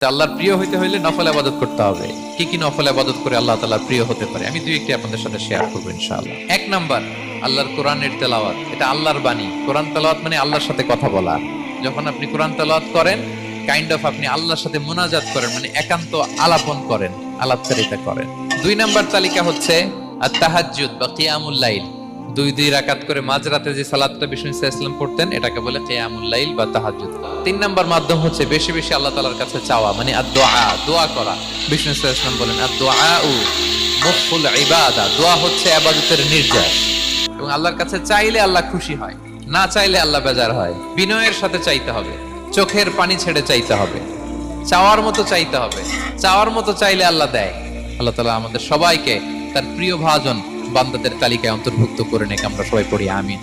আল্লাহর প্রিয় হইতে হইলে নফল ইবাদত করতে হবে। কি কি নফল ইবাদত করে আল্লাহ তাআলার প্রিয় হতে পারে আমি দুই একটি আপনাদের সাথে শেয়ার করব ইনশাআল্লাহ। এক নাম্বার, আল্লাহর কোরআনের তেলাওয়াত। এটা আল্লাহর বাণী। কোরআন তেলাওয়াত মানে আল্লাহর সাথে কথা বলা। যখন আপনি কোরআন তেলাওয়াত করেন, কাইন্ড অফ আপনি আল্লাহর সাথে মুনাজাত করেন, মানে একান্ত আলাপন করেন, আলাপচারিতা করেন। দুই নাম্বার তালিকা হচ্ছে আত-তাহাজ্জুদ বা কিয়ামুল লাইল। দুই রাকাত করে মাঝরাতে যে সালাতটা বিষ্ণু ইসলাম পড়তেন, এটাকে বলে কিয়ামুল লাইল বা তাহাজ্জুদ। তিন নাম্বার মাধ্যম হচ্ছে বেশি বেশি আল্লাহ তাআলার কাছে চাওয়া, মানে আদ-দুআ, দোয়া করা। বিষ্ণু ইসলাম বলেন আদ-দুআউ মুখুল ইবাদা, দোয়া হচ্ছে ইবাদতের নির্যাস। এবং আল্লাহর কাছে চাইলে আল্লাহ খুশি হয়, না চাইলে আল্লাহ বেজার হয়। বিনয়ের সাথে চাইতে হবে, চোখের পানি ছেড়ে চাইতে হবে, চাওয়ার মতো চাইতে হবে। চাওয়ার মতো চাইলে আল্লাহ দেয়। আল্লাহ তাআলা আমাদের সবাইকে তার প্রিয় ভাজন বান্দাদের তালিকায় অন্তর্ভুক্ত করে নেক। আমরা সবাই পড়ি আমিন।